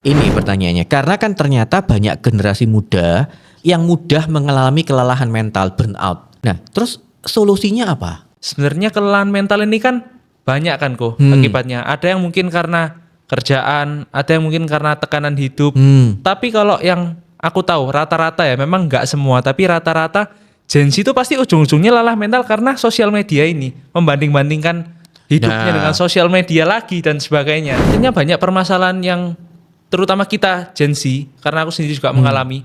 Ini pertanyaannya, karena kan ternyata banyak generasi muda yang mudah mengalami kelelahan mental, burnout. Nah, terus solusinya apa? Sebenarnya kelelahan mental ini kan banyak kan kok akibatnya. Ada yang mungkin karena kerjaan, ada yang mungkin karena tekanan hidup. Tapi kalau yang aku tahu rata-rata ya, memang nggak semua, tapi rata-rata Gen Z itu pasti ujung-ujungnya lelah mental karena sosial media ini. Membanding-bandingkan hidupnya dengan sosial media lagi dan sebagainya. Artinya banyak permasalahan yang terutama kita Gen Z, karena aku sendiri juga mengalami,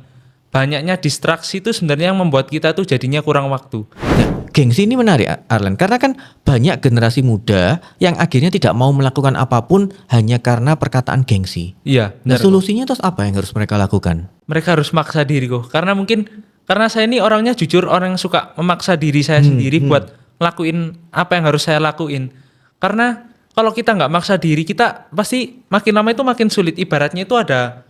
banyaknya distraksi itu sebenarnya yang membuat kita tuh jadinya kurang waktu. Nah, gengsi ini menarik Arlen, karena kan banyak generasi muda yang akhirnya tidak mau melakukan apapun hanya karena perkataan gengsi. Iya, Nah, benar. solusinya terus apa yang harus mereka lakukan? Mereka harus maksa diri kok, karena saya ini orangnya jujur, orang yang suka memaksa diri saya sendiri buat ngelakuin apa yang harus saya lakuin. Karena kalau kita nggak maksa diri, kita pasti makin lama itu makin sulit. Ibaratnya itu ada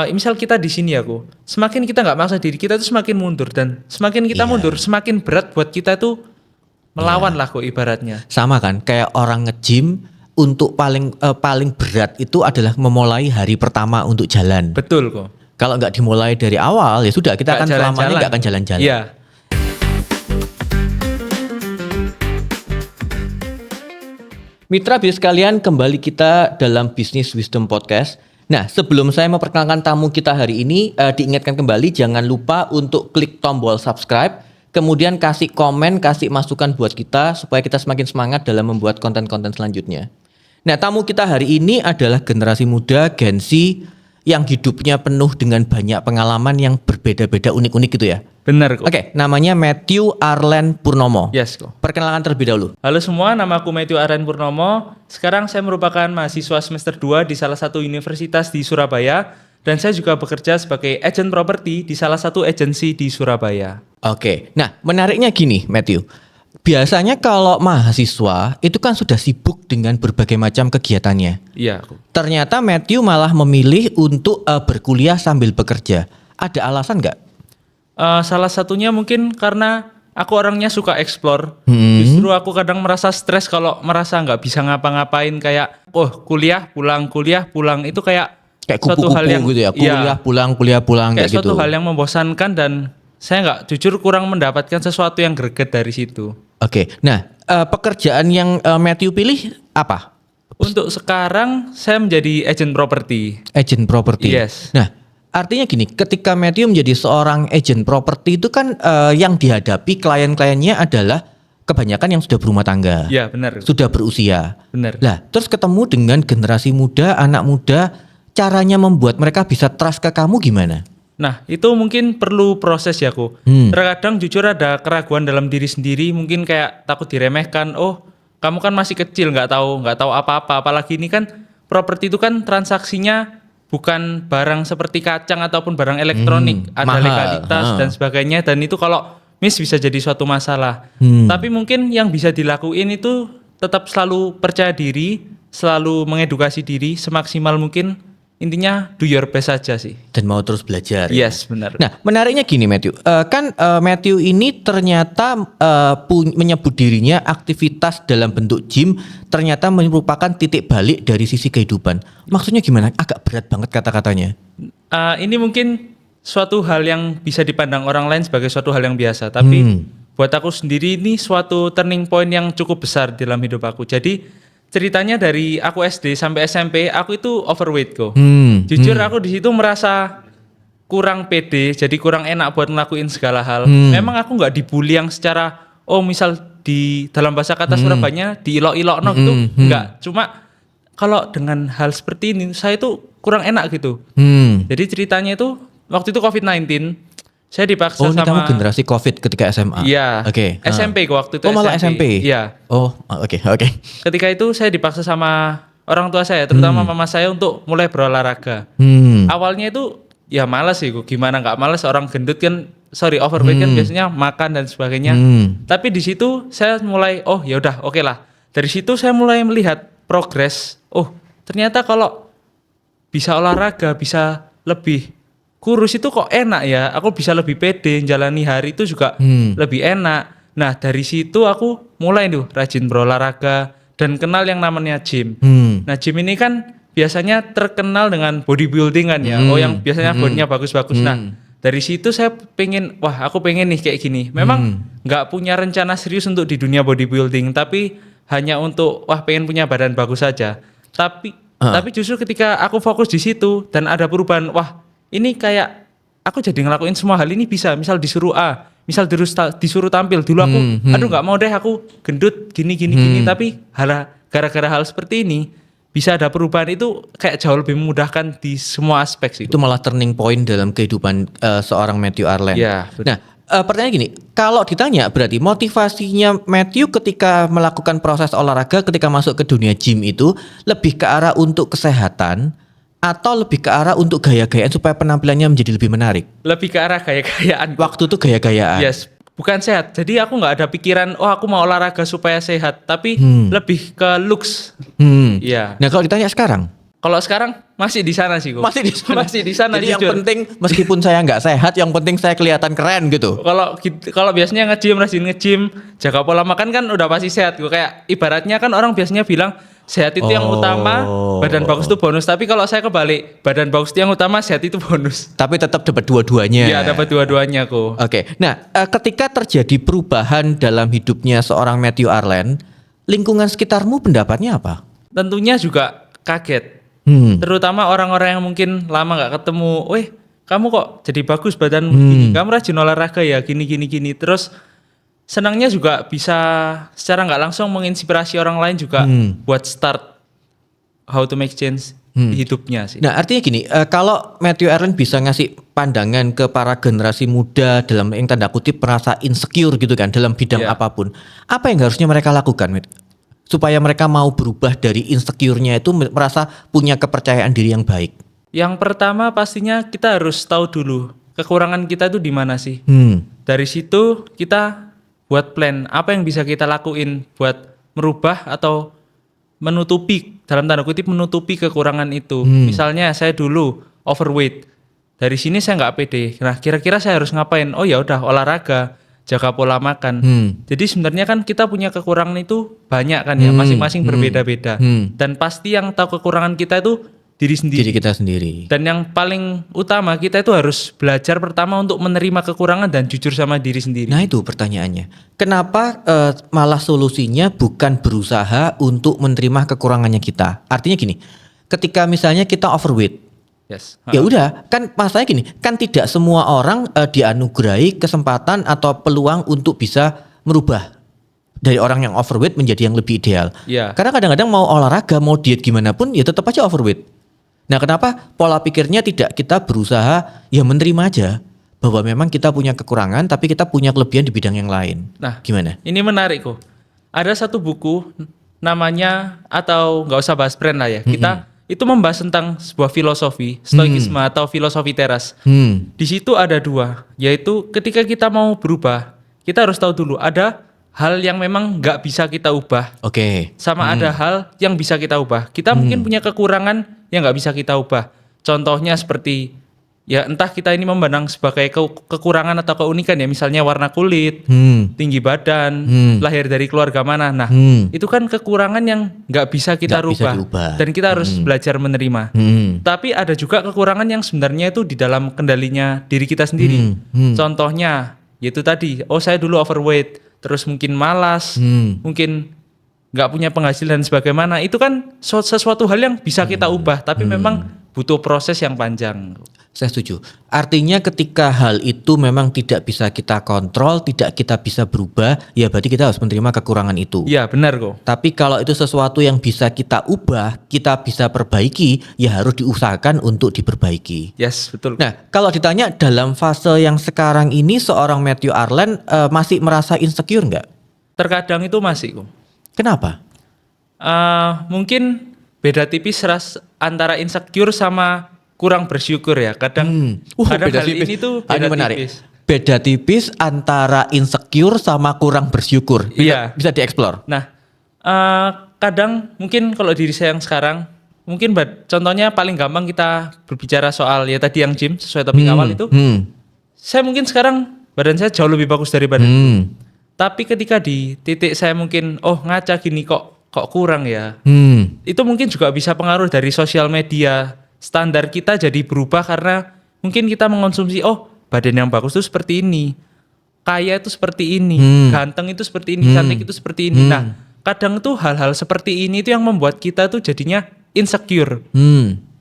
misal kita di sini aku, semakin kita nggak maksa diri, kita tuh semakin mundur, dan semakin kita mundur, semakin berat buat kita tuh melawan lah kok ibaratnya. Sama kan, kayak orang nge-gym untuk paling berat itu adalah memulai hari pertama untuk jalan. Betul kok. Kalau nggak dimulai dari awal ya sudah, kita Nggak akan selamanya jalan-jalan. nggak akan jalan-jalan. Iya. Mitra bisnis sekalian, kembali kita dalam Business Wisdom Podcast. Nah, sebelum saya memperkenalkan tamu kita hari ini, diingatkan kembali jangan lupa untuk klik tombol subscribe, kemudian kasih komen, kasih masukan buat kita supaya kita semakin semangat dalam membuat konten-konten selanjutnya. Nah, tamu kita hari ini adalah generasi muda Gen Z yang hidupnya penuh dengan banyak pengalaman yang berbeda-beda, unik-unik gitu ya. Benar kok. Oke, namanya Matthew Arlen Purnomo. Yes kok. Perkenalkan terlebih dahulu. Halo semua, nama aku Matthew Arlen Purnomo. Sekarang saya merupakan mahasiswa semester 2 di salah satu universitas di Surabaya. Dan saya juga bekerja sebagai agent properti di salah satu agensi di Surabaya. Oke, nah menariknya gini Matthew. Biasanya kalau mahasiswa itu kan sudah sibuk dengan berbagai macam kegiatannya. Iya kok. Ternyata Matthew malah memilih untuk berkuliah sambil bekerja. Ada alasan nggak? Salah satunya mungkin karena aku orangnya suka explore. Justru aku kadang merasa stres kalau merasa nggak bisa ngapa-ngapain, kayak kuliah pulang itu kayak suatu kupu-kupu hal yang gitu ya, kuliah pulang kayak gitu. suatu hal yang membosankan, dan saya nggak, jujur kurang mendapatkan sesuatu yang greget dari situ. Oke, nah pekerjaan yang Matthew pilih apa? Untuk sekarang saya menjadi agent properti. Agent properti. Yes. Nah, artinya gini, ketika Matthew menjadi seorang agent properti itu kan yang dihadapi klien-kliennya adalah kebanyakan yang sudah berumah tangga. Ya benar. Sudah berusia. Benar. Lah, terus ketemu dengan generasi muda, anak muda, caranya membuat mereka bisa trust ke kamu gimana? Nah, itu mungkin perlu proses ya kok. Terkadang jujur ada keraguan dalam diri sendiri, mungkin kayak takut diremehkan. Oh, kamu kan masih kecil, nggak tahu apa-apa. Apalagi ini kan properti itu kan transaksinya bukan barang seperti kacang ataupun barang elektronik, ada mahal. legalitas dan sebagainya, dan itu kalau miss bisa jadi suatu masalah. Tapi mungkin yang bisa dilakuin itu tetap selalu percaya diri, selalu mengedukasi diri semaksimal mungkin. Intinya do your best saja sih. Dan mau terus belajar. Yes, benar. Nah, menariknya gini Matthew. Matthew ini ternyata menyebut dirinya aktivitas dalam bentuk gym ternyata merupakan titik balik dari sisi kehidupan. Maksudnya gimana? Agak berat banget kata-katanya. Ini mungkin suatu hal yang bisa dipandang orang lain sebagai suatu hal yang biasa, tapi buat aku sendiri ini suatu turning point yang cukup besar dalam hidup aku. Jadi ceritanya dari aku SD sampai SMP, aku itu overweight kok. Jujur aku di situ merasa kurang pede, jadi kurang enak buat ngelakuin segala hal. Memang aku nggak dibully yang secara, misal di dalam bahasa kata Surabaya diilok-ilokno gitu, nggak. Cuma kalau dengan hal seperti ini, saya itu kurang enak gitu. Jadi ceritanya itu waktu itu COVID-19, saya dipaksa ini sama. kamu generasi COVID ketika SMA? Iya. Oke. SMP kok waktu itu. Malah SMP? Iya. Oke. Ketika itu saya dipaksa sama orang tua saya, terutama mama saya, untuk mulai berolahraga. Awalnya itu ya malas sih, gimana nggak malas, orang gendut kan, overweight kan biasanya makan dan sebagainya. Tapi di situ saya mulai, ya udah, oke lah. Dari situ saya mulai melihat progres. Ternyata kalau bisa olahraga, bisa lebih kurus itu kok enak ya. Aku bisa lebih pede, jalani hari itu juga lebih enak. Nah, dari situ aku mulai rajin berolahraga dan kenal yang namanya gym. Nah, gym ini kan biasanya terkenal dengan bodybuilding kan ya. Yang biasanya bodinya bagus-bagus. Nah, dari situ saya pengen, aku pengen nih kayak gini. Memang nggak punya rencana serius untuk di dunia bodybuilding, tapi hanya untuk pengen punya badan bagus saja. Tapi justru ketika aku fokus di situ dan ada perubahan, ini kayak aku jadi ngelakuin semua hal ini bisa. Misal disuruh misal disuruh tampil dulu aku, aduh nggak mau deh aku gendut gini. Tapi gara-gara hal seperti ini bisa ada perubahan, itu kayak jauh lebih memudahkan di semua aspek sih. Itu malah turning point dalam kehidupan seorang Matthew Arlen. Ya, nah, pertanyaan gini, kalau ditanya berarti motivasinya Matthew ketika melakukan proses olahraga, ketika masuk ke dunia gym itu lebih ke arah untuk kesehatan atau lebih ke arah untuk gaya-gayaan supaya penampilannya menjadi lebih menarik? Lebih ke arah gaya-gayaan. Waktu itu gaya-gayaan. Yes, bukan sehat. Jadi aku nggak ada pikiran, aku mau olahraga supaya sehat, tapi lebih ke looks. Iya. Nah, kalau ditanya sekarang? Kalau sekarang masih di sana sih, Masih di sana. Masih di sana. Jadi jujur. yang penting meskipun saya nggak sehat, yang penting saya kelihatan keren gitu. Kalau biasanya rajin nge-gym, jaga pola makan kan udah pasti sehat. Gue kayak ibaratnya kan orang biasanya bilang sehat itu yang utama, badan bagus itu bonus. Tapi kalau saya kebalik, badan bagus itu yang utama, sehat itu bonus. Tapi tetap dapat dua-duanya. Iya, dapat dua-duanya kok. Oke. Nah, ketika terjadi perubahan dalam hidupnya seorang Matthew Arlen, lingkungan sekitarmu pendapatnya apa? Tentunya juga kaget. Terutama orang-orang yang mungkin lama nggak ketemu, kamu kok jadi bagus badanmu gini, kamu rajin olahraga ya gini. Terus senangnya juga bisa secara nggak langsung menginspirasi orang lain juga buat start how to make change di hidupnya sih. Nah, artinya gini, kalau Matthew Arlen bisa ngasih pandangan ke para generasi muda dalam yang tanda kutip merasa insecure gitu kan dalam bidang apapun, apa yang harusnya mereka lakukan, Matt? Supaya mereka mau berubah dari insecure-nya itu merasa punya kepercayaan diri yang baik. Yang pertama pastinya kita harus tahu dulu kekurangan kita itu di mana sih. Dari situ kita buat plan apa yang bisa kita lakuin buat merubah atau menutupi, dalam tanda kutip menutupi kekurangan itu. Misalnya saya dulu overweight, dari sini saya nggak pede. Nah, kira-kira saya harus ngapain? Oh ya udah, olahraga, jaga pola makan. Jadi sebenarnya kan kita punya kekurangan itu banyak kan ya, masing-masing berbeda-beda. Dan pasti yang tahu kekurangan kita itu diri sendiri. Diri kita sendiri. Dan yang paling utama kita itu harus belajar pertama untuk menerima kekurangan dan jujur sama diri sendiri. Nah, itu pertanyaannya. Kenapa malah solusinya bukan berusaha untuk menerima kekurangannya kita? Artinya gini, ketika misalnya kita overweight, yes. Ya udah, kan masalahnya gini, kan tidak semua orang dianugerahi kesempatan atau peluang untuk bisa merubah dari orang yang overweight menjadi yang lebih ideal. Iya. Karena kadang-kadang mau olahraga, mau diet gimana pun ya tetap aja overweight. Nah, kenapa pola pikirnya tidak kita berusaha ya menerima aja bahwa memang kita punya kekurangan tapi kita punya kelebihan di bidang yang lain. Nah, gimana? Ini menarik kok. Ada satu buku namanya, atau nggak usah bahas brand lah ya. Kita itu membahas tentang sebuah filosofi, stoikisme atau filosofi teras. Di situ ada dua, yaitu ketika kita mau berubah, kita harus tahu dulu ada hal yang memang nggak bisa kita ubah. Oke. Sama ada hal yang bisa kita ubah. Kita mungkin punya kekurangan yang nggak bisa kita ubah. Contohnya seperti, ya entah kita ini memandang sebagai kekurangan atau keunikan ya, misalnya warna kulit, tinggi badan, lahir dari keluarga mana. Nah, itu kan kekurangan yang nggak bisa kita rubah. Dan kita harus belajar menerima. Tapi ada juga kekurangan yang sebenarnya itu di dalam kendalinya diri kita sendiri. Contohnya, yaitu tadi, saya dulu overweight, terus mungkin malas, mungkin nggak punya penghasilan sebagaimana. Itu kan sesuatu hal yang bisa kita ubah, tapi memang butuh proses yang panjang. Saya setuju. Artinya ketika hal itu memang tidak bisa kita kontrol, tidak kita bisa berubah, ya berarti kita harus menerima kekurangan itu. Iya, benar kok. Tapi kalau itu sesuatu yang bisa kita ubah, kita bisa perbaiki, ya harus diusahakan untuk diperbaiki. Yes, betul. Nah, kalau ditanya dalam fase yang sekarang ini seorang Matthew Arlen masih merasa insecure nggak? Terkadang itu masih kok. Kenapa? Mungkin beda tipis antara insecure sama kurang bersyukur ya. Kadang beda hal tipis. ini tuh Ini beda menarik. tipis. Beda tipis antara insecure sama kurang bersyukur. Bisa dieksplor. Nah, kadang mungkin kalau diri saya yang sekarang, mungkin contohnya paling gampang kita berbicara soal ya tadi yang gym sesuai topik awal itu. Saya mungkin sekarang badan saya jauh lebih bagus dari badan. Tapi ketika di titik saya mungkin ngaca gini kok kok kurang ya. Hmm. Itu mungkin juga bisa pengaruh dari sosial media. Standar kita jadi berubah karena mungkin kita mengonsumsi, oh badan yang bagus itu seperti ini, kaya itu seperti ini, ganteng itu seperti ini, cantik itu seperti ini. Nah, kadang tuh hal-hal seperti ini itu yang membuat kita tuh jadinya insecure.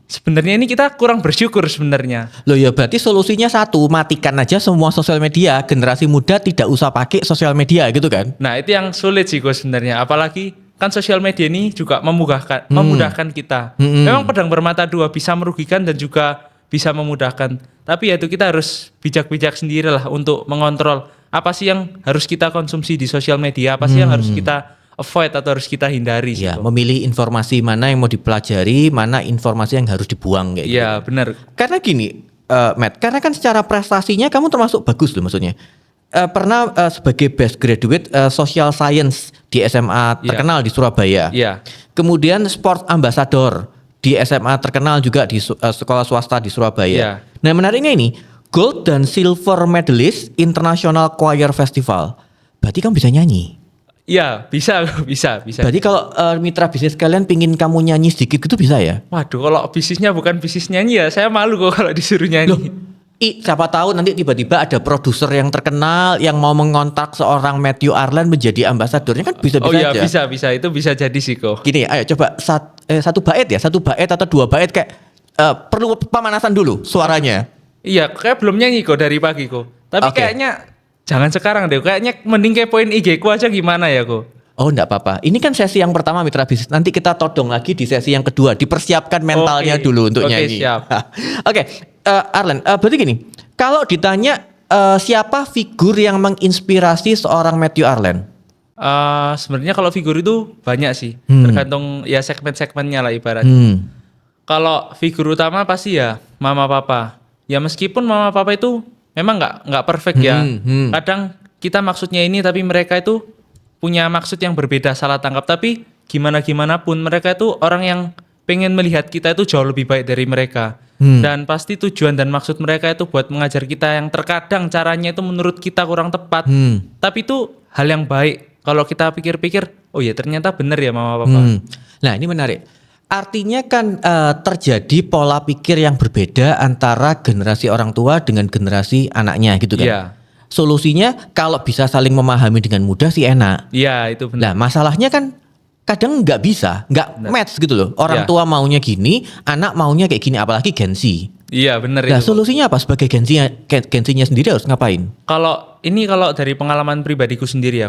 Sebenarnya ini kita kurang bersyukur sebenarnya. Loh ya berarti solusinya satu, matikan aja semua sosial media. Generasi muda tidak usah pakai sosial media gitu kan? Nah, itu yang sulit sih Gus sebenarnya. Apalagi kan sosial media ini juga memudahkan kita. Memang pedang bermata dua, bisa merugikan dan juga bisa memudahkan. Tapi ya itu kita harus bijak-bijak sendiri lah untuk mengontrol apa sih yang harus kita konsumsi di sosial media, apa sih yang harus kita avoid atau harus kita hindari sih. Ya, memilih informasi mana yang mau dipelajari, mana informasi yang harus dibuang kayak gitu. Iya, benar. Karena gini, Matt, karena kan secara prestasinya kamu termasuk bagus loh maksudnya. Pernah sebagai best graduate social science di SMA terkenal di Surabaya. Iya. Kemudian sport ambassador di SMA terkenal juga di sekolah swasta di Surabaya. Iya. Nah, menariknya ini gold dan silver medalist International Choir Festival. Berarti kamu bisa nyanyi. Iya, bisa. Berarti kalau mitra bisnis kalian pingin kamu nyanyi sedikit gitu bisa ya? Waduh, kalau bisnisnya bukan bisnis nyanyi ya, saya malu kok kalau disuruh nyanyi. Loh, siapa tahu nanti tiba-tiba ada produser yang terkenal yang mau mengontak seorang Matthew Arlen menjadi ambasadornya kan bisa-bisa Oh iya, aja. bisa. Itu bisa jadi sih kok. Gini, ayo coba satu bait atau dua bait kayak perlu pemanasan dulu suaranya. Iya, kayak belum nyanyi kok dari pagi kok. Tapi Oke. kayaknya jangan sekarang deh. Kayaknya mending kepoin IG ku aja gimana ya kok. Oh enggak apa-apa. Ini kan sesi yang pertama mitra bisnis. Nanti kita todong lagi di sesi yang kedua. Dipersiapkan mentalnya Oke. dulu untuk Oke, nyanyi. siap. Oke, Arlen, berarti gini. Kalau ditanya siapa figur yang menginspirasi seorang Matthew Arlen? Sebenarnya kalau figur itu banyak sih. Tergantung ya segmen-segmennya lah ibaratnya. Kalau figur utama pasti ya mama papa. Ya meskipun mama papa itu memang nggak perfect ya. Kadang kita maksudnya ini tapi mereka itu punya maksud yang berbeda, salah tangkap. Tapi gimana pun mereka itu orang yang pengen melihat kita itu jauh lebih baik dari mereka. Dan pasti tujuan dan maksud mereka itu buat mengajar kita yang terkadang caranya itu menurut kita kurang tepat. Tapi itu hal yang baik. Kalau kita pikir-pikir, oh ya ternyata benar ya mama papa. Nah ini menarik. Artinya kan terjadi pola pikir yang berbeda antara generasi orang tua dengan generasi anaknya gitu kan. Iya. Solusinya kalau bisa saling memahami dengan mudah sih enak. Iya itu benar. Nah masalahnya kan kadang nggak bisa, nggak match gitu loh. Orang Iya. tua maunya gini, anak maunya kayak gini, apalagi Gen Z. Iya benar Nah itu. solusinya apa sebagai Gen Z-nya sendiri harus ngapain? Kalau dari pengalaman pribadiku sendiri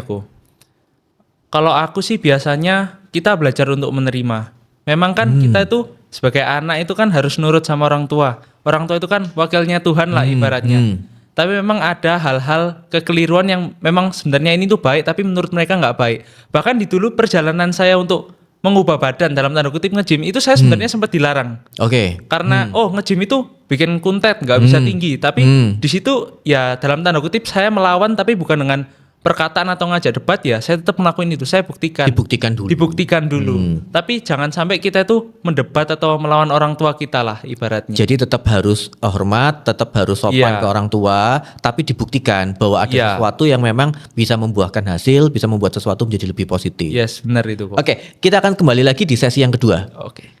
kalau aku sih biasanya kita belajar untuk menerima. Memang kan kita itu sebagai anak itu kan harus nurut sama orang tua. Orang tua itu kan wakilnya Tuhan lah ibaratnya. Tapi memang ada hal-hal kekeliruan yang memang sebenarnya ini tuh baik tapi menurut mereka nggak baik. Bahkan di dulu perjalanan saya untuk mengubah badan dalam tanda kutip nge-gym itu saya sebenarnya sempat dilarang. Oke. Karena nge-gym itu bikin kuntet, nggak bisa tinggi. Tapi di situ ya dalam tanda kutip saya melawan tapi bukan dengan perkataan atau ngajak debat ya. Saya tetap melakukan itu. Saya buktikan. Dibuktikan dulu. Tapi jangan sampai kita itu mendebat atau melawan orang tua kita lah ibaratnya. Jadi tetap harus hormat, tetap harus sopan Iya. ke orang tua, tapi dibuktikan bahwa ada Iya. sesuatu yang memang bisa membuahkan hasil, bisa membuat sesuatu menjadi lebih positif. Yes, benar itu kok. Oke, kita akan kembali lagi di sesi yang kedua. Oke.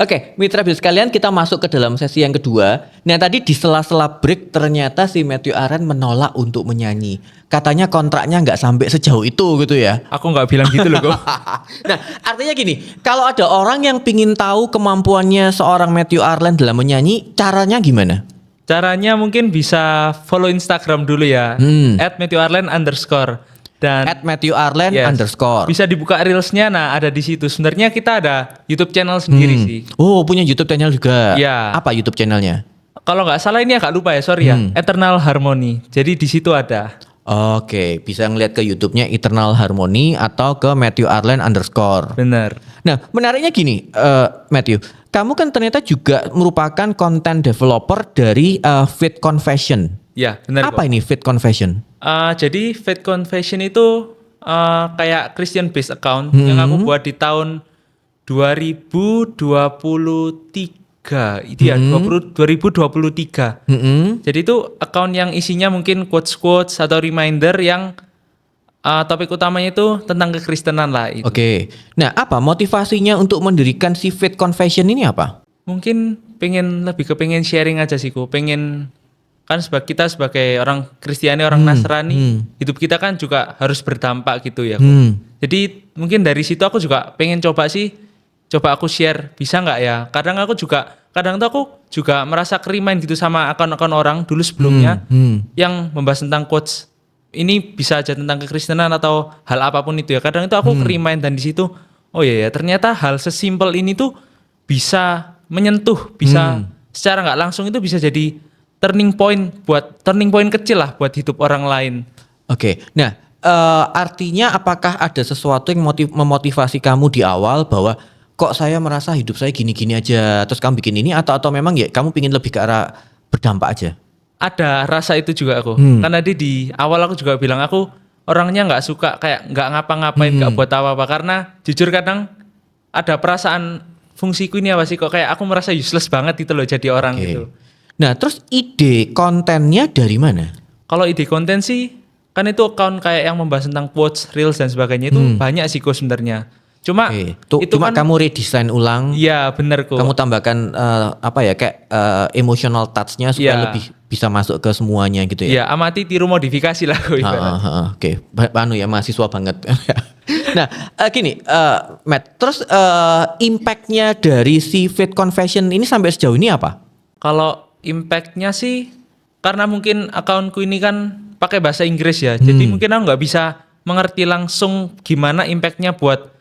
Oke, mitra bisnis kalian, kita masuk ke dalam sesi yang kedua. Nah, tadi di sela-sela break ternyata si Matthew Arlen menolak untuk menyanyi. Katanya kontraknya nggak sampai sejauh itu gitu ya. Aku nggak bilang gitu loh kok. Nah, artinya gini, kalau ada orang yang pingin tahu kemampuannya seorang Matthew Arlen dalam menyanyi, caranya gimana? Caranya mungkin bisa follow Instagram dulu ya. @MatthewArlen_. Dan @MatthewArlen_. bisa dibuka reelsnya, nah ada di situ. Sebenarnya kita ada YouTube channel sendiri sih. Oh, punya YouTube channel juga. Iya. Apa YouTube channelnya? Kalau nggak salah ini agak lupa ya, sorry ya. Eternal Harmony. Jadi di situ ada. Oke, bisa ngeliat ke YouTube-nya Eternal Harmony atau ke MatthewArlen_. Bener. Nah, menariknya gini, Matthew, kamu kan ternyata juga merupakan content developer dari Faith Confession. Ya, bener Apa kok. ini Faith Confession? Jadi Faith Confession itu kayak Christian based account yang aku buat di tahun 2023 itu ya 2023. Jadi itu account yang isinya mungkin quotes-quotes atau reminder yang topik utamanya itu tentang kekristenan lah itu. Oke. Nah, apa motivasinya untuk mendirikan si Faith Confession ini apa? Mungkin pengen sharing aja sih pengen kan kita sebagai orang Kristiani, orang Nasrani, hidup kita kan juga harus berdampak gitu ya. Jadi mungkin dari situ aku juga pengen coba aku share, bisa nggak ya? Kadang tuh aku juga merasa kerimain gitu sama akun-akun orang dulu sebelumnya yang membahas tentang quotes ini bisa aja tentang kekristenan atau hal apapun itu ya. Kadang itu aku kerimain dan di situ oh ya ternyata hal sesimpel ini tuh bisa menyentuh, bisa secara nggak langsung itu bisa jadi turning point kecil lah buat hidup orang lain. Oke. Nah, artinya apakah ada sesuatu yang memotivasi kamu di awal bahwa kok saya merasa hidup saya gini-gini aja, terus kamu bikin ini atau memang ya kamu pingin lebih ke arah berdampak aja? Ada rasa itu juga aku. Karena di awal aku juga bilang aku orangnya nggak suka kayak nggak ngapa-ngapain, nggak buat apa-apa. Karena jujur kadang ada perasaan fungsiku ini apa sih kok kayak aku merasa useless banget gitu loh jadi orang gitu. Nah terus ide kontennya dari mana? Kalau ide konten sih kan itu account kayak yang membahas tentang quotes, reels dan sebagainya itu banyak sih kok sebenarnya. Cuma itu cuma kan, kamu redesign ulang. Iya bener kok. Kamu tambahkan emotional touch-nya supaya lebih bisa masuk ke semuanya gitu ya. Iya, amati tiru modifikasi lah kok ibarat. Oke. Ya mahasiswa banget. Nah, gini, Matt, terus impact-nya dari si Faith Confession ini sampai sejauh ini apa? Kalau impact-nya sih karena mungkin akunku ini kan pakai bahasa Inggris ya. Jadi mungkin aku nggak bisa mengerti langsung gimana impact-nya buat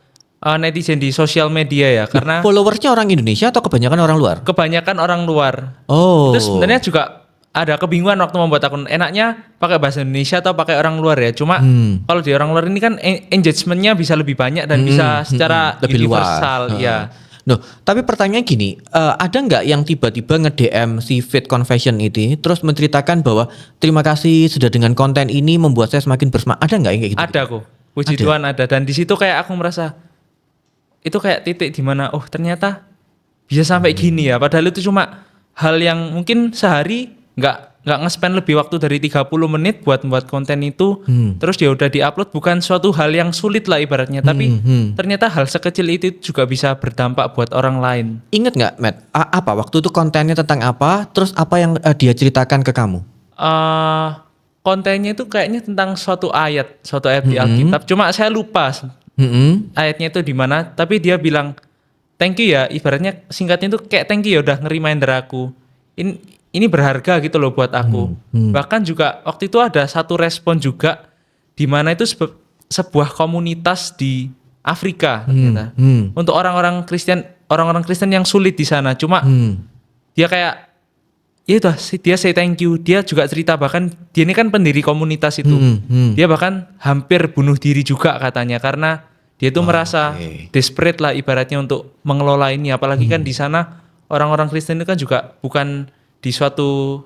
netizen di sosial media ya, karena followersnya orang Indonesia atau kebanyakan orang luar? Kebanyakan orang luar. Oh. Itu sebenarnya juga ada kebingungan waktu membuat akun. Enaknya pakai bahasa Indonesia atau pakai orang luar ya. Cuma kalau di orang luar ini kan engagement-nya bisa lebih banyak dan bisa secara lebih universal luas. ya. No, tapi pertanyaan gini, ada nggak yang tiba-tiba nge-DM si Faith Confession ini terus menceritakan bahwa terima kasih sudah dengan konten ini membuat saya semakin bersemangat? Ada nggak yang kayak gitu? Ada kok. Puji Tuhan ada, dan di situ kayak aku merasa itu kayak titik di mana oh ternyata bisa sampai gini ya, padahal itu cuma hal yang mungkin sehari nggak nge-spend lebih waktu dari 30 menit buat membuat konten itu, terus dia udah di-upload, bukan suatu hal yang sulit lah ibaratnya, tapi ternyata hal sekecil itu juga bisa berdampak buat orang lain. Ingat nggak, Matt, apa waktu itu kontennya tentang apa, terus apa yang dia ceritakan ke kamu? Kontennya itu kayaknya tentang suatu ayat di Alkitab, cuma saya lupa ayatnya itu di mana, tapi dia bilang thank you ya, ibaratnya singkatnya itu kayak thank you ya udah nge-reminder aku. Ini berharga gitu loh buat aku. Bahkan juga waktu itu ada satu respon juga di mana itu sebuah komunitas di Afrika ternyata. Untuk orang-orang Kristen yang sulit di sana. Cuma dia kayak ya udah dia say thank you. Dia juga cerita bahkan dia ini kan pendiri komunitas itu. Dia bahkan hampir bunuh diri juga katanya karena dia tuh merasa desperate lah ibaratnya untuk mengelola ini, apalagi kan di sana orang-orang Kristen itu kan juga bukan di suatu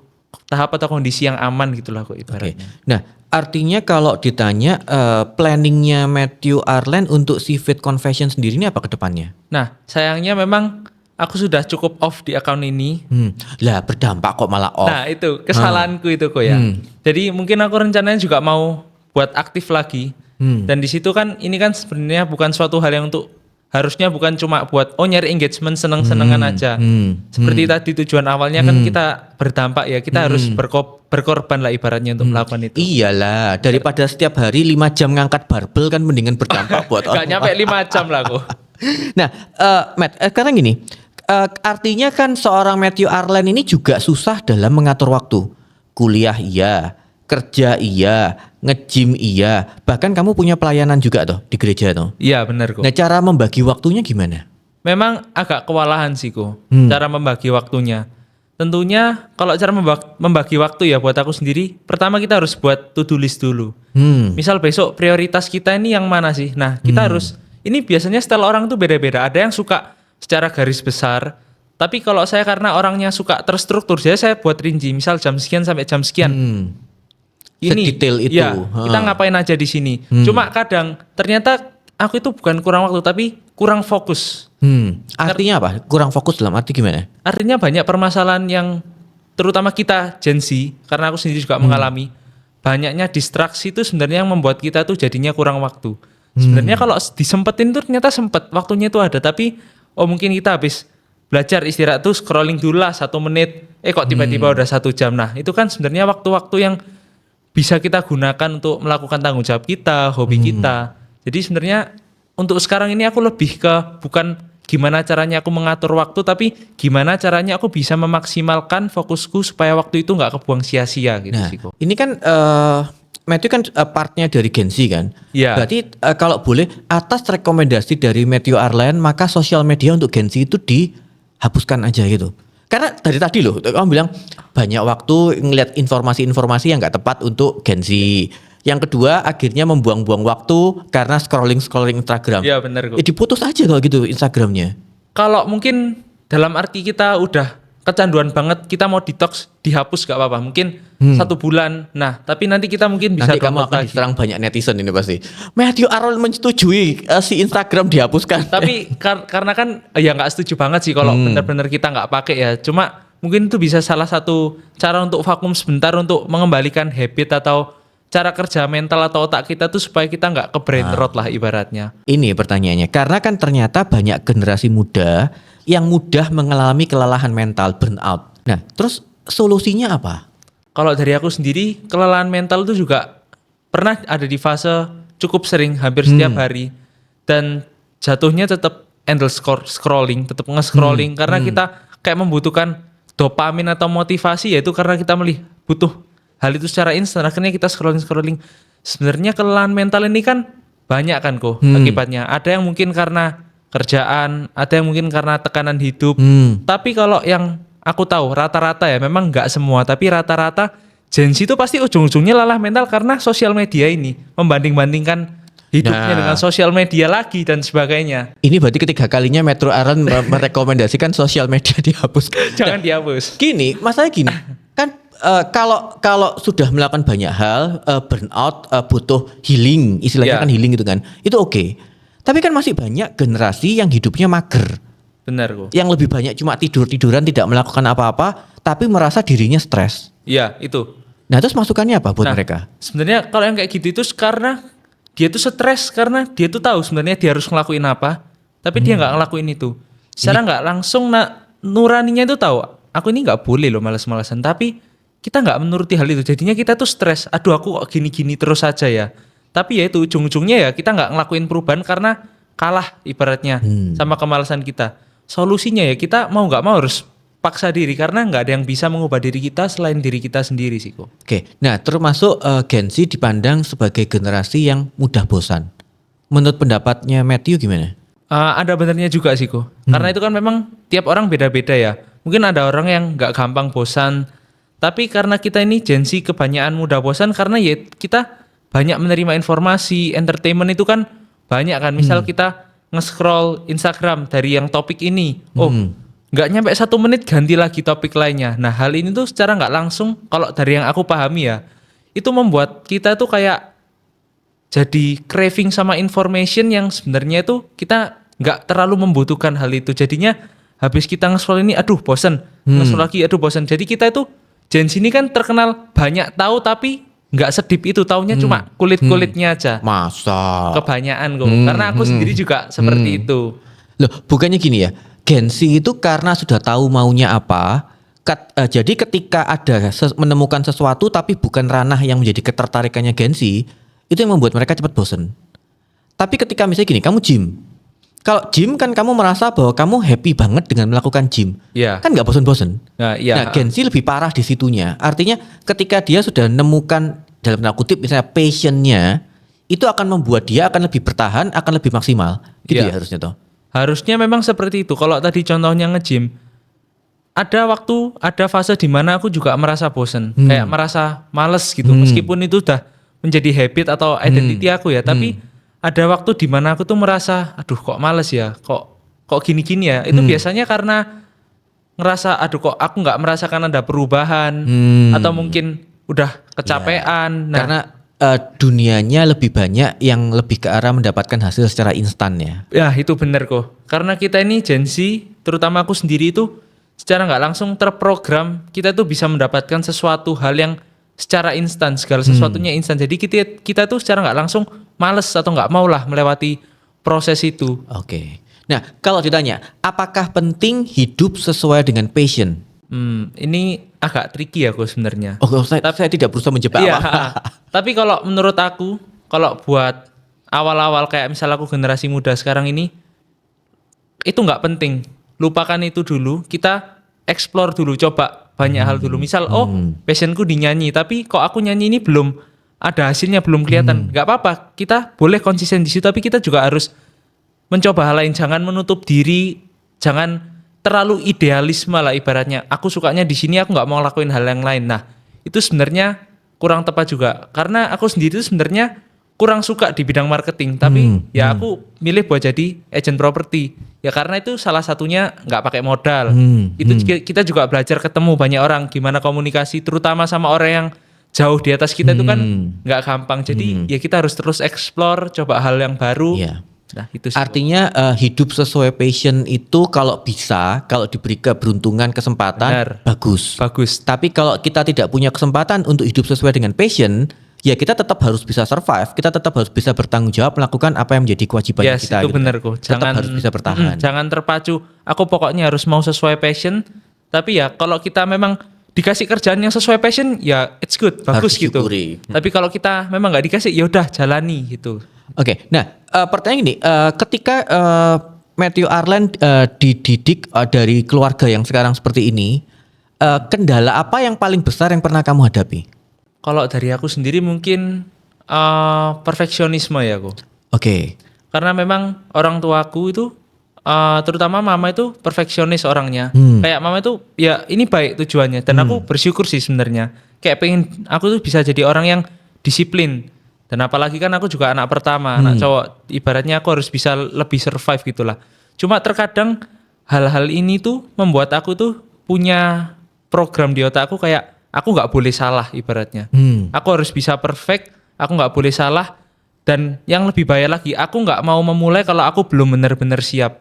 tahap atau kondisi yang aman gitulah kok ibaratnya. Nah, artinya kalau ditanya planningnya Matthew Arlen untuk si Faith Confession sendiri ini apa ke depannya? Nah, sayangnya memang aku sudah cukup off di akun ini. Lah berdampak kok malah off. Nah, itu kesalahanku itu kok ya. Jadi mungkin aku rencananya juga mau buat aktif lagi. Dan di situ kan ini kan sebenarnya bukan suatu hal yang harusnya bukan cuma buat nyari engagement seneng-senengan aja. Seperti tadi tujuan awalnya kan kita berdampak ya, kita harus berkorban lah ibaratnya untuk melakukan itu. Iyalah, daripada setiap hari 5 jam ngangkat barbel kan mendingan berdampak buat orang. Gak nyampe 5 jam lah kok. Nah, Matt, sekarang gini, artinya kan seorang Matthew Arlen ini juga susah dalam mengatur waktu. Kuliah iya, kerja iya, nge-gym iya, bahkan kamu punya pelayanan juga toh di gereja toh. Iya benar kok. Nah, cara membagi waktunya gimana? Memang agak kewalahan sih kok cara membagi waktunya. Tentunya kalau cara membagi waktu ya buat aku sendiri, pertama kita harus buat to-do list dulu. Misal besok prioritas kita ini yang mana sih? Nah kita harus, ini biasanya style orang tuh beda-beda. Ada yang suka secara garis besar, tapi kalau saya karena orangnya suka terstruktur, jadi saya buat rinci. Misal jam sekian sampai jam sekian. Ini sedetail itu. Ya, kita ngapain aja di sini. Cuma kadang ternyata aku itu bukan kurang waktu, tapi kurang fokus. Artinya apa? Kurang fokus dalam arti gimana? Artinya banyak permasalahan yang terutama kita Gen Z, karena aku sendiri juga mengalami, banyaknya distraksi itu sebenarnya yang membuat kita tuh jadinya kurang waktu. Sebenarnya kalau disempetin tuh ternyata sempet, waktunya itu ada, tapi mungkin kita habis belajar istirahat tuh scrolling dulu lah 1 menit, kok tiba-tiba udah 1 jam. Nah itu kan sebenarnya waktu-waktu yang bisa kita gunakan untuk melakukan tanggung jawab kita, hobi kita. Jadi sebenarnya untuk sekarang ini aku lebih ke bukan gimana caranya aku mengatur waktu, tapi gimana caranya aku bisa memaksimalkan fokusku supaya waktu itu nggak kebuang sia-sia gitu Nah, sih kok. ini kan Matthew kan partnya dari Gen Z kan. Iya. Berarti kalau boleh atas rekomendasi dari Matthew Arlen maka sosial media untuk Gen Z itu dihapuskan aja gitu. Karena dari tadi loh kamu bilang banyak waktu ngeliat informasi-informasi yang nggak tepat untuk Gen Z. Yang kedua akhirnya membuang-buang waktu karena scrolling Instagram. Iya benar kok. Diputus aja kalau gitu Instagramnya. Kalau mungkin dalam arti kita udah kecanduan banget, kita mau detox, dihapus gak apa-apa. Mungkin 1 bulan. Nah, tapi nanti kita mungkin bisa Nanti kamu download akan lagi. diserang banyak netizen ini pasti. Matthew Arlen menyetujui si Instagram dihapuskan. Tapi karena kan ya nggak setuju banget sih kalau benar-benar kita nggak pakai ya. Cuma mungkin itu bisa salah satu cara untuk vakum sebentar untuk mengembalikan habit atau cara kerja mental atau otak kita tuh supaya kita nggak ke brain rot lah ibaratnya. Ini pertanyaannya, karena kan ternyata banyak generasi muda yang mudah mengalami kelelahan mental, burnout. Nah, terus solusinya apa? Kalau dari aku sendiri, kelelahan mental itu juga pernah ada di fase cukup sering, hampir setiap hari. Dan jatuhnya tetap scrolling, tetap nge-scrolling. Karena kita kayak membutuhkan dopamin atau motivasi, yaitu karena kita butuh hal itu secara instan. Akhirnya kita scrolling. Sebenarnya kelelahan mental ini kan banyak kan kok akibatnya. Ada yang mungkin karena kerjaan, ada yang mungkin karena tekanan hidup. Tapi kalau yang aku tahu rata-rata ya, memang nggak semua, tapi rata-rata Gen Z itu pasti ujung-ujungnya lelah mental karena sosial media ini membanding-bandingkan hidupnya dengan sosial media lagi dan sebagainya. Ini berarti ketiga kalinya Matthew Arlen merekomendasikan sosial media dihapus. Jangan dihapus. Gini, masalahnya gini, kan kalau sudah melakukan banyak hal, burnout, butuh healing, istilahnya kan healing gitu kan, itu oke. Tapi kan masih banyak generasi yang hidupnya mager. Benar kok. Yang lebih banyak cuma tidur-tiduran, tidak melakukan apa-apa, tapi merasa dirinya stres. Iya, itu. Nah terus masukannya apa buat mereka? Sebenarnya kalau yang kayak gitu itu karena dia tuh stres, karena dia tuh tahu sebenarnya dia harus ngelakuin apa, tapi dia nggak ngelakuin itu. Secara nggak langsung nuraninya itu tahu, aku ini nggak boleh loh malas-malasan, tapi kita nggak menuruti hal itu. Jadinya kita tuh stres, aduh aku kok gini-gini terus saja ya. Tapi ya itu ujung-ujungnya ya kita nggak ngelakuin perubahan karena kalah ibaratnya sama kemalasan kita. Solusinya ya kita mau nggak mau harus paksa diri karena nggak ada yang bisa mengubah diri kita selain diri kita sendiri sih kok. Oke, nah termasuk Gen Z dipandang sebagai generasi yang mudah bosan. Menurut pendapatnya Matthew gimana? Ada benernya juga sih kok. Karena itu kan memang tiap orang beda-beda ya. Mungkin ada orang yang nggak gampang bosan. Tapi karena kita ini Gen Z kebanyakan mudah bosan karena ya kita banyak menerima informasi, entertainment itu kan banyak kan. Misal kita nge-scroll Instagram dari yang topik ini. Nggak nyampe 1 menit ganti lagi topik lainnya. Nah hal ini tuh secara nggak langsung kalau dari yang aku pahami ya, itu membuat kita tuh kayak jadi craving sama information yang sebenarnya itu kita nggak terlalu membutuhkan hal itu. Jadinya habis kita nge-scroll ini, aduh bosen. Nge-scroll lagi, aduh bosen. Jadi kita itu Gen Z ini kan terkenal banyak tahu tapi nggak sedip itu, taunya cuma kulit-kulitnya aja. Masa? Kebanyakan kok. Karena aku sendiri juga seperti itu. Loh, bukannya gini ya? Gen Z itu karena sudah tahu maunya apa, jadi ketika ada menemukan sesuatu tapi bukan ranah yang menjadi ketertarikannya Gen Z, itu yang membuat mereka cepat bosen. Tapi ketika misalnya gini, kamu gym. Kalau gym kan kamu merasa bahwa kamu happy banget dengan melakukan gym. Iya. Kan nggak bosen-bosen. Nah, iya. Nah, Gen Z lebih parah di situnya. Artinya ketika dia sudah menemukan dalam tanda kutip misalnya passionnya, itu akan membuat dia akan lebih bertahan, akan lebih maksimal. Gitu Iya. ya harusnya toh. Harusnya memang seperti itu. Kalau tadi contohnya nge-gym, ada fase di mana aku juga merasa bosen, kayak merasa males gitu. Meskipun itu udah menjadi habit atau identity aku ya, tapi ada waktu di mana aku tuh merasa, aduh kok males ya, kok gini-gini ya. Itu biasanya karena ngerasa, aduh kok aku nggak merasakan ada perubahan, atau mungkin udah kecapean. Nah, Karena dunianya lebih banyak yang lebih ke arah mendapatkan hasil secara instan ya. Ya itu benar kok. Karena kita ini Gen Z, terutama aku sendiri itu secara nggak langsung terprogram kita tuh bisa mendapatkan sesuatu hal yang secara instan, segala sesuatunya instan. Jadi kita tuh secara nggak langsung males atau nggak mau lah melewati proses itu. Oke. Nah, kalau ditanya, apakah penting hidup sesuai dengan passion? Ini agak tricky aku sebenarnya. Oh, saya tidak berusaha menjebak Iya, apa. tapi kalau menurut aku, kalau buat awal-awal kayak misal aku generasi muda sekarang ini, itu nggak penting. Lupakan itu dulu, kita explore dulu, coba banyak hal dulu. Misal, passionku di nyanyi, tapi kok aku nyanyi ini belum ada hasilnya, belum kelihatan. Nggak apa-apa, kita boleh konsisten di situ, tapi kita juga harus mencoba hal lain. Jangan menutup diri, jangan terlalu idealisme lah ibaratnya. Aku sukanya di sini, aku nggak mau lakuin hal yang lain. Nah, itu sebenarnya kurang tepat juga. Karena aku sendiri itu sebenarnya kurang suka di bidang marketing. Tapi ya aku milih buat jadi agent property. Ya karena itu salah satunya nggak pakai modal. Itu kita juga belajar ketemu banyak orang. Gimana komunikasi, terutama sama orang yang jauh di atas kita itu kan nggak gampang. Jadi ya kita harus terus explore, coba hal yang baru. Iya. Nah, itu sih. Artinya hidup sesuai passion itu kalau bisa, kalau diberi keberuntungan, kesempatan, Benar. bagus. Bagus. Tapi kalau kita tidak punya kesempatan untuk hidup sesuai dengan passion, ya kita tetap harus bisa survive, kita tetap harus bisa bertanggung jawab melakukan apa yang menjadi kewajiban Yes, kita. itu gitu. benar kok. Tetap harus bisa bertahan. Jangan terpacu. Aku pokoknya harus mau sesuai passion. Tapi ya kalau kita memang dikasih kerjaan yang sesuai passion, ya it's good, bagus gitu. disyukuri. Tapi kalau kita memang nggak dikasih, ya udah jalani gitu. Oke, nah pertanyaan ini, ketika Matthew Arlen dididik dari keluarga yang sekarang seperti ini, kendala apa yang paling besar yang pernah kamu hadapi? Kalau dari aku sendiri mungkin perfeksionisme ya aku. Oke. Karena memang orang tuaku itu terutama mama itu perfeksionis orangnya. Kayak mama itu ya ini baik tujuannya dan aku bersyukur sih sebenarnya. Kayak pengen aku tuh bisa jadi orang yang disiplin. Dan apalagi kan aku juga anak pertama, anak cowok. Ibaratnya aku harus bisa lebih survive gitulah. Cuma terkadang hal-hal ini tuh membuat aku tuh punya program di otakku kayak aku nggak boleh salah ibaratnya. Aku harus bisa perfect, aku nggak boleh salah. Dan yang lebih bahaya lagi, aku nggak mau memulai kalau aku belum benar-benar siap.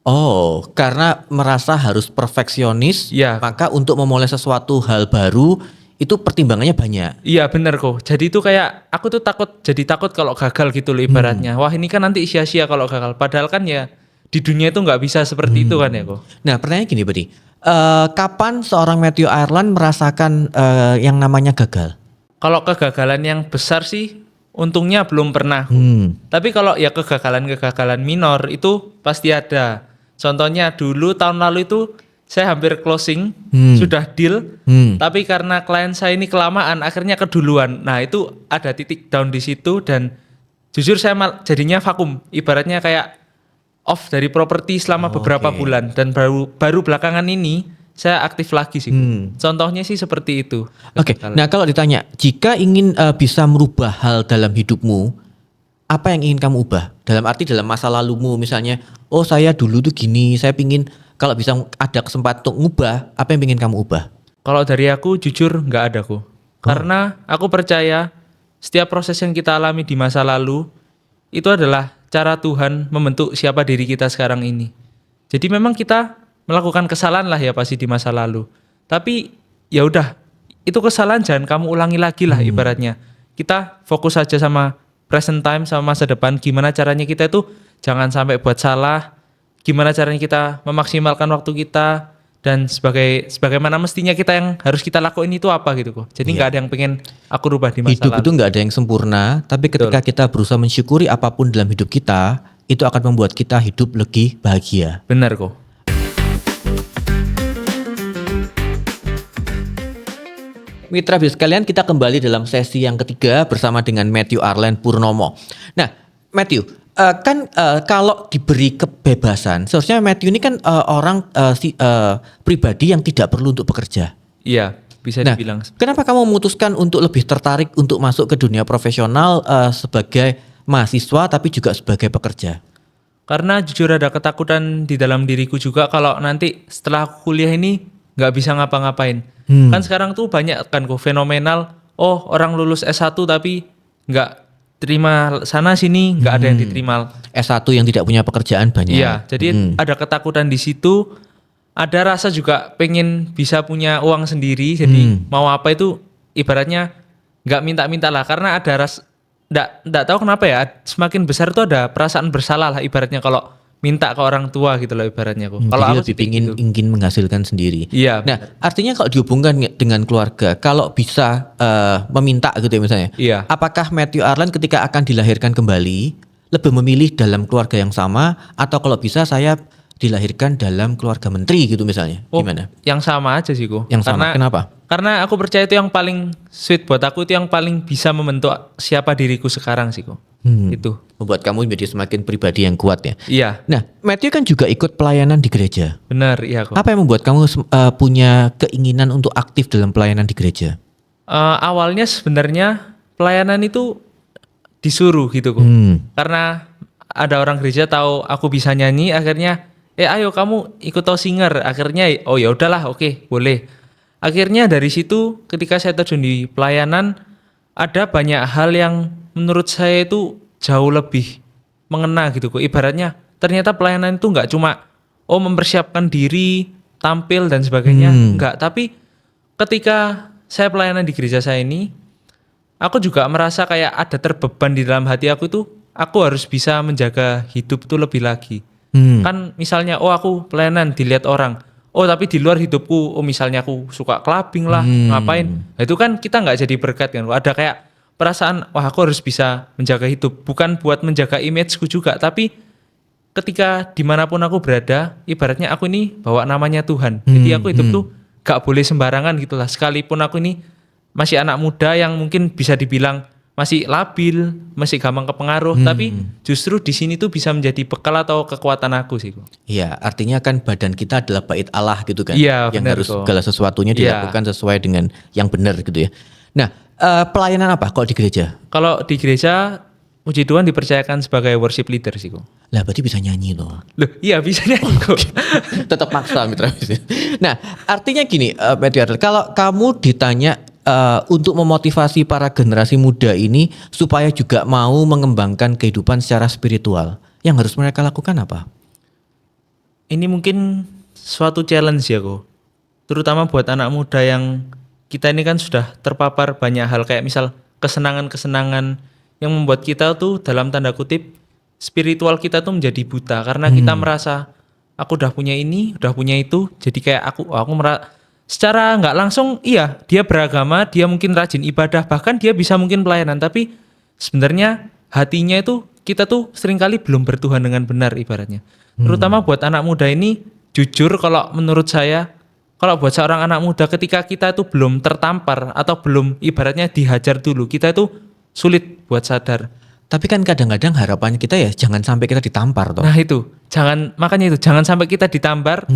Oh, karena merasa harus perfeksionis, Ya. maka untuk memulai sesuatu hal baru itu pertimbangannya banyak. Iya benar kok. Jadi itu kayak aku tuh takut kalau gagal gitu loh ibaratnya. Wah ini kan nanti sia-sia kalau gagal. Padahal kan ya di dunia itu nggak bisa seperti itu kan ya kok. Nah, pertanyaan gini, Budi. Kapan seorang Matthew Arlen merasakan yang namanya gagal? Kalau kegagalan yang besar sih untungnya belum pernah. Tapi kalau ya kegagalan minor itu pasti ada. Contohnya dulu tahun lalu itu saya hampir closing, sudah deal, tapi karena klien saya ini kelamaan, akhirnya keduluan. Nah itu ada titik down di situ dan jujur saya jadinya vakum. Ibaratnya kayak off dari properti selama beberapa bulan dan baru belakangan ini saya aktif lagi sih. Contohnya sih seperti itu. Oke. Nah, kalau ditanya, jika ingin bisa merubah hal dalam hidupmu, apa yang ingin kamu ubah? Dalam arti dalam masa lalumu misalnya, oh saya dulu tuh gini, saya pingin kalau bisa ada kesempatan untuk ngubah, apa yang ingin kamu ubah? Kalau dari aku jujur nggak ada kok. Karena aku percaya setiap proses yang kita alami di masa lalu itu adalah cara Tuhan membentuk siapa diri kita sekarang ini. Jadi memang kita melakukan kesalahan lah ya pasti di masa lalu. Tapi ya udah, itu kesalahan jangan kamu ulangi lagi lah ibaratnya. Kita fokus saja sama present time, sama masa depan. Gimana caranya kita itu jangan sampai buat salah. Gimana caranya kita memaksimalkan waktu kita dan sebagaimana mestinya kita yang harus kita lakuin itu apa gitu kok. Jadi nggak ada yang pengen aku rubah di masa Hidup lalu. itu nggak ada yang sempurna, tapi ketika kita berusaha mensyukuri apapun dalam hidup kita, itu akan membuat kita hidup lebih bahagia. Benar kok. Mitra bisnis sekalian, kita kembali dalam sesi yang ketiga bersama dengan Matthew Arlen Purnomo. Nah, Matthew, kalau diberi kebebasan, seharusnya Matthew ini kan orang pribadi yang tidak perlu untuk bekerja. Iya, bisa dibilang. Kenapa kamu memutuskan untuk lebih tertarik untuk masuk ke dunia profesional sebagai mahasiswa tapi juga sebagai pekerja? Karena jujur ada ketakutan di dalam diriku juga kalau nanti setelah kuliah ini nggak bisa ngapa-ngapain. Kan sekarang tuh banyak kan kok fenomenal oh orang lulus S1 tapi nggak terima sana sini, nggak ada yang diterima. S1 yang tidak punya pekerjaan banyak. Iya, jadi ada ketakutan di situ, ada rasa juga pengen bisa punya uang sendiri, jadi mau apa itu ibaratnya nggak minta-minta lah, karena ada nggak tahu kenapa ya, semakin besar tuh ada perasaan bersalah lah ibaratnya kalau minta ke orang tua gitu loh ibaratnya aku. Kalau Jadi aku lebih sih kayak gitu. ingin menghasilkan sendiri. Iya. Nah, artinya kalau dihubungkan dengan keluarga, kalau bisa meminta gitu ya misalnya. Iya. Apakah Matthew Arlen ketika akan dilahirkan kembali lebih memilih dalam keluarga yang sama, atau kalau bisa saya dilahirkan dalam keluarga menteri gitu misalnya? Gimana? Yang sama aja sih kok. Yang sama. Kenapa? Karena aku percaya itu yang paling sweet buat aku, itu yang paling bisa membentuk siapa diriku sekarang sih kok. Itu. Membuat kamu menjadi semakin pribadi yang kuat ya. Iya. Nah, Matthew kan juga ikut pelayanan di gereja. Benar, iya kok. Apa yang membuat kamu punya keinginan untuk aktif dalam pelayanan di gereja? Awalnya sebenarnya pelayanan itu disuruh gitu kok. Karena ada orang gereja tahu aku bisa nyanyi, akhirnya ayo kamu ikut tahu singer. Akhirnya oh ya udahlah, oke, boleh. Akhirnya dari situ ketika saya terjun di pelayanan, ada banyak hal yang menurut saya itu jauh lebih mengena gitu kok. Ibaratnya ternyata pelayanan itu nggak cuma mempersiapkan diri, tampil dan sebagainya, enggak. Tapi ketika saya pelayanan di gereja saya ini, aku juga merasa kayak ada terbeban di dalam hati aku itu, aku harus bisa menjaga hidup itu lebih lagi. Kan misalnya aku pelayanan dilihat orang, tapi di luar hidupku, misalnya aku suka clubbing lah, ngapain. Nah, itu kan kita nggak jadi berkat kan. Ada kayak perasaan, aku harus bisa menjaga hidup. Bukan buat menjaga imageku juga, tapi ketika dimanapun aku berada, ibaratnya aku ini bawa namanya Tuhan. Jadi aku hidup tuh gak boleh sembarangan gitu lah. Sekalipun aku ini masih anak muda yang mungkin bisa dibilang masih labil, masih gampang kepengaruh, tapi justru di sini tuh bisa menjadi bekal atau kekuatan aku sih. Iya, artinya kan badan kita adalah bait Allah gitu kan. Iya, yang benar harus kok. segala sesuatunya dilakukan sesuai dengan yang benar gitu ya. Nah, pelayanan apa kalau di gereja? Kalau di gereja, puji Tuhan dipercayakan sebagai worship leader sih kok. Lah berarti bisa nyanyi loh. Loh, iya bisa nyanyi kok. Tetap maksa mitra bisnis. Nah, artinya gini, Matthew Arlen, kalau kamu ditanya untuk memotivasi para generasi muda ini supaya juga mau mengembangkan kehidupan secara spiritual, yang harus mereka lakukan apa? Ini mungkin suatu challenge ya kok. Terutama buat anak muda yang kita ini kan sudah terpapar banyak hal kayak misal kesenangan-kesenangan yang membuat kita tuh dalam tanda kutip spiritual kita tuh menjadi buta karena kita merasa aku udah punya ini, udah punya itu, jadi kayak aku secara nggak langsung iya dia beragama, dia mungkin rajin ibadah, bahkan dia bisa mungkin pelayanan, tapi sebenarnya hatinya itu kita tuh seringkali belum bertuhan dengan benar ibaratnya. Terutama buat anak muda ini, jujur kalau menurut saya, kalau buat seorang anak muda ketika kita itu belum tertampar atau belum ibaratnya dihajar dulu, kita itu sulit buat sadar. Tapi kan kadang-kadang harapan kita ya jangan sampai kita ditampar toh. Nah itu, makanya itu jangan sampai kita ditampar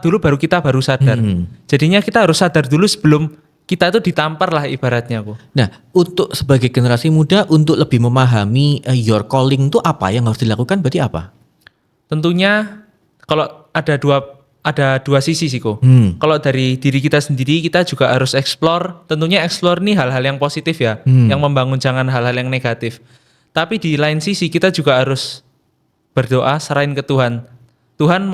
dulu baru kita baru sadar. Jadinya kita harus sadar dulu sebelum kita itu ditampar lah ibaratnya kok. Nah, untuk sebagai generasi muda untuk lebih memahami your calling itu apa yang harus dilakukan, berarti apa? Tentunya kalau ada dua sisi sih kok. Kalau dari diri kita sendiri kita juga harus explore. Tentunya explore nih hal-hal yang positif ya, yang membangun, jangan hal-hal yang negatif. Tapi di lain sisi kita juga harus berdoa, serahin ke Tuhan. Tuhan,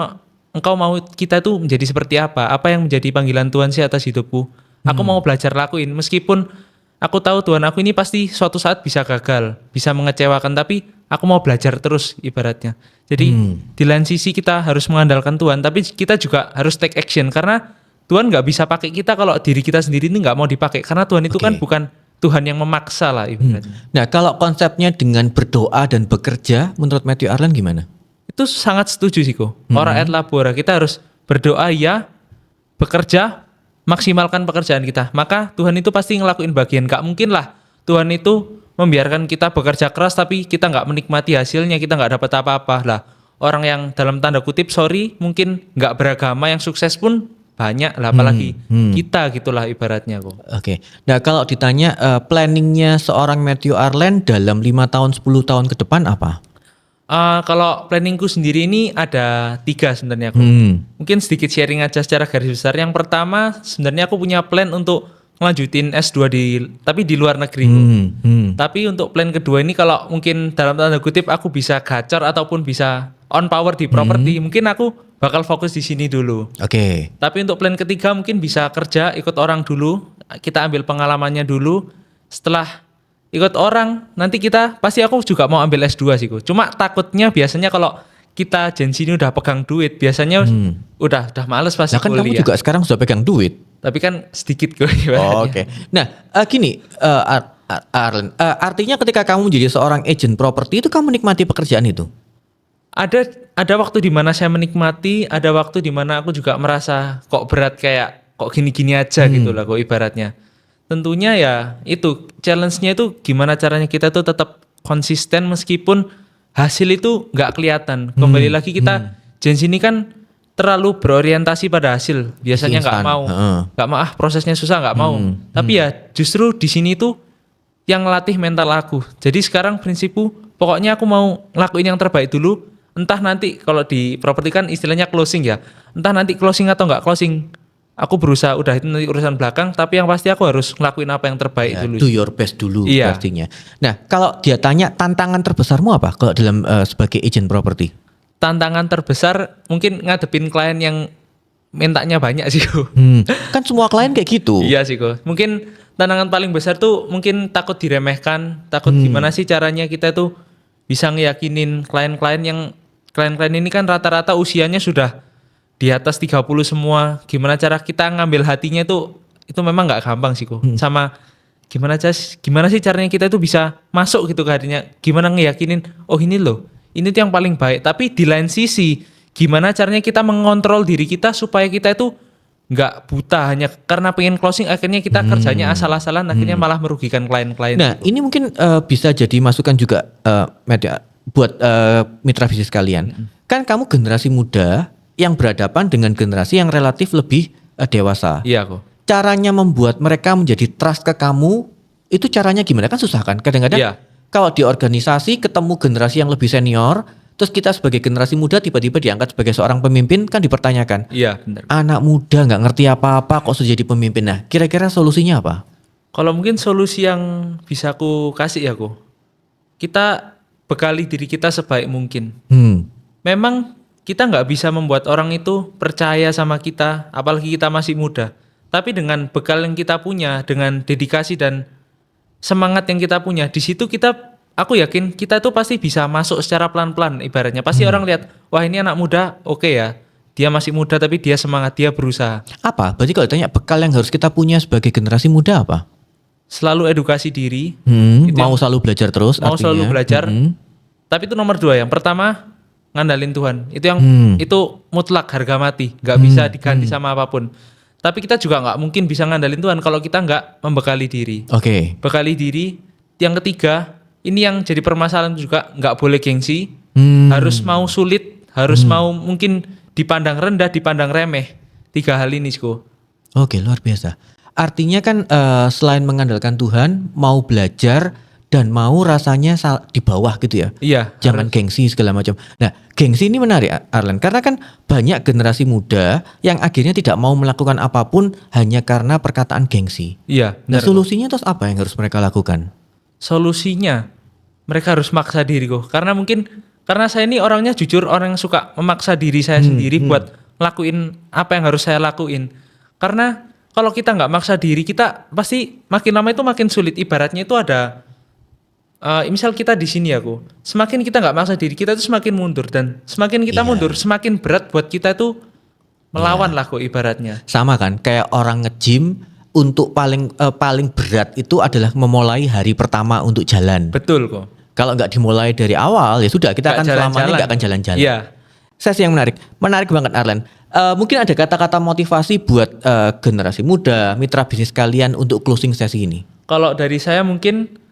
Engkau mau kita tuh menjadi seperti apa? Apa yang menjadi panggilan Tuhan sih atas hidupku? Aku mau belajar lakuin, meskipun aku tahu Tuhan aku ini pasti suatu saat bisa gagal, bisa mengecewakan, tapi aku mau belajar terus ibaratnya. Jadi di lain sisi kita harus mengandalkan Tuhan, tapi kita juga harus take action karena Tuhan nggak bisa pakai kita kalau diri kita sendiri ini nggak mau dipakai, karena Tuhan itu kan bukan Tuhan yang memaksa lah ibaratnya. Nah, kalau konsepnya dengan berdoa dan bekerja, menurut Matthew Arlen gimana? Itu sangat setuju sih kok. Ora et labora, kita harus berdoa ya, bekerja, maksimalkan pekerjaan kita. Maka Tuhan itu pasti ngelakuin bagian. Gak mungkin lah Tuhan itu membiarkan kita bekerja keras tapi kita gak menikmati hasilnya, kita gak dapat apa-apa lah. Orang yang dalam tanda kutip mungkin gak beragama yang sukses pun banyak lah, apalagi kita gitulah ibaratnya kok. Oke. Nah, kalau ditanya planningnya seorang Matthew Arlen dalam 5 tahun 10 tahun ke depan apa? Kalau planningku sendiri ini ada 3 sebenarnya aku. Mungkin sedikit sharing aja secara garis besar. Yang pertama sebenarnya aku punya plan untuk ngelanjutin S2 tapi di luar negeri. Tapi untuk plan kedua ini kalau mungkin dalam tanda kutip aku bisa gacor ataupun bisa on power di properti, mungkin aku bakal fokus di sini dulu. Oke. Tapi untuk plan ketiga mungkin bisa kerja ikut orang dulu, kita ambil pengalamannya dulu. Setelah ikut orang, nanti pasti aku juga mau ambil S2 sih. Cuma takutnya biasanya kalau kita Gen Z ini udah pegang duit, biasanya udah males pasti Nah kan kuliah. kamu juga sekarang sudah pegang duit. Tapi kan sedikit gue. Oh, Oke. Nah gini Arlen, artinya ketika kamu menjadi seorang agent properti itu kamu menikmati pekerjaan itu? Ada waktu di mana saya menikmati, ada waktu di mana aku juga merasa kok berat kayak kok gini-gini aja gitu lah kok ibaratnya. Tentunya ya itu challenge-nya itu gimana caranya kita tuh tetap konsisten meskipun hasil itu nggak kelihatan. Kembali lagi kita Gen Z ini kan terlalu berorientasi pada hasil. Biasanya nggak mau, prosesnya susah nggak mau. Tapi ya justru di sini tuh yang ngelatih mental aku. Jadi sekarang prinsipku pokoknya aku mau ngelakuin yang terbaik dulu. Entah nanti kalau di properti kan istilahnya closing ya. Entah nanti closing atau nggak closing. Aku berusaha udah itu nanti urusan belakang. Tapi yang pasti aku harus ngelakuin apa yang terbaik dulu. Do your best dulu Iya. artinya. Nah kalau dia tanya tantangan terbesarmu apa kalau dalam sebagai agent properti? Tantangan terbesar mungkin ngadepin klien yang mintanya banyak sih. Kan semua klien kayak gitu. Iya sih kok. Mungkin tantangan paling besar tuh mungkin takut diremehkan, takut gimana sih caranya kita tuh bisa ngeyakinin klien-klien ini kan rata-rata usianya sudah di atas 30 semua. Gimana cara kita ngambil hatinya itu memang nggak gampang sih kok. Sama gimana sih caranya kita tuh bisa masuk gitu ke hatinya. Gimana ngeyakinin oh ini loh, ini tuh yang paling baik. Tapi di lain sisi gimana caranya kita mengontrol diri kita supaya kita itu nggak buta hanya karena pengen closing akhirnya kita kerjanya asal-asalan akhirnya malah merugikan klien-klien. Nah ini mungkin bisa jadi masukan juga media buat mitra bisnis kalian. Kan kamu generasi muda yang berhadapan dengan generasi yang relatif lebih dewasa. Iya kok. Caranya membuat mereka menjadi trust ke kamu itu caranya gimana? Kan susah kan kadang-kadang. Iya. Kalau di organisasi ketemu generasi yang lebih senior, terus kita sebagai generasi muda tiba-tiba diangkat sebagai seorang pemimpin kan dipertanyakan. Iya benar. Anak muda nggak ngerti apa-apa kok sudah jadi pemimpin. Nah kira-kira solusinya apa? Kalau mungkin solusi yang bisa aku kasih ya kok, kita bekali diri kita sebaik mungkin. Memang kita nggak bisa membuat orang itu percaya sama kita, apalagi kita masih muda. Tapi dengan bekal yang kita punya, dengan dedikasi dan semangat yang kita punya, di situ aku yakin kita tuh pasti bisa masuk secara pelan-pelan ibaratnya. Pasti orang lihat, wah ini anak muda, oke ya. Dia masih muda tapi dia semangat, dia berusaha. Apa? Berarti kalau ditanya bekal yang harus kita punya sebagai generasi muda apa? Selalu edukasi diri. Mau selalu belajar terus Mau artinya. selalu belajar. Tapi itu nomor 2. Yang pertama, ngandalin Tuhan. Itu yang itu mutlak harga mati. Nggak bisa diganti sama apapun. Tapi kita juga nggak mungkin bisa ngandalin Tuhan kalau kita nggak membekali diri. Oke. Bekali diri. Yang ketiga, ini yang jadi permasalahan juga, nggak boleh gengsi. Harus mau sulit, harus mau mungkin dipandang rendah, dipandang remeh. 3 hal ini, Sko. Oke, luar biasa. Artinya kan selain mengandalkan Tuhan, mau belajar dan mau rasanya di bawah gitu ya. Iya. Jangan gengsi segala macam. Nah, gengsi ini menarik Arlen karena kan banyak generasi muda yang akhirnya tidak mau melakukan apapun hanya karena perkataan gengsi. Iya. Nah, benar. solusinya terus apa yang harus mereka lakukan? Solusinya mereka harus maksa diri kok. Karena saya ini orangnya jujur, orang yang suka memaksa diri saya sendiri buat ngelakuin apa yang harus saya lakuin. Karena kalau kita nggak maksa diri, kita pasti makin lama itu makin sulit. Ibaratnya itu ada misal kita di sini aku, semakin kita nggak maksa diri kita itu semakin mundur, dan semakin kita mundur semakin berat buat kita itu melawan lah kok ibaratnya. Sama kan kayak orang nge-gym untuk paling berat itu adalah memulai hari pertama untuk jalan. Betul kok. Kalau nggak dimulai dari awal ya sudah kita Nggak akan selamanya jalan-jalan. nggak akan jalan-jalan. Iya. Sesi yang menarik banget Arlen. Mungkin ada kata-kata motivasi buat generasi muda, mitra bisnis kalian untuk closing sesi ini. Kalau dari saya mungkin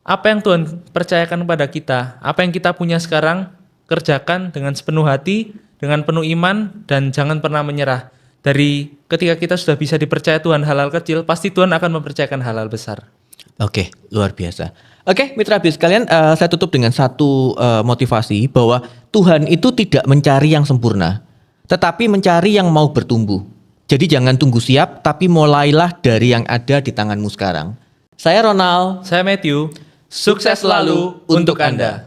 apa yang Tuhan percayakan kepada kita, apa yang kita punya sekarang, kerjakan dengan sepenuh hati, dengan penuh iman, dan jangan pernah menyerah. Dari ketika kita sudah bisa dipercaya Tuhan hal-hal kecil, pasti Tuhan akan mempercayakan hal-hal besar. Oke, luar biasa. Oke, mitra bisnis kalian, saya tutup dengan satu motivasi bahwa Tuhan itu tidak mencari yang sempurna, tetapi mencari yang mau bertumbuh. Jadi jangan tunggu siap, tapi mulailah dari yang ada di tanganmu sekarang. Saya Ronald. Saya Matthew. Sukses selalu untuk Anda.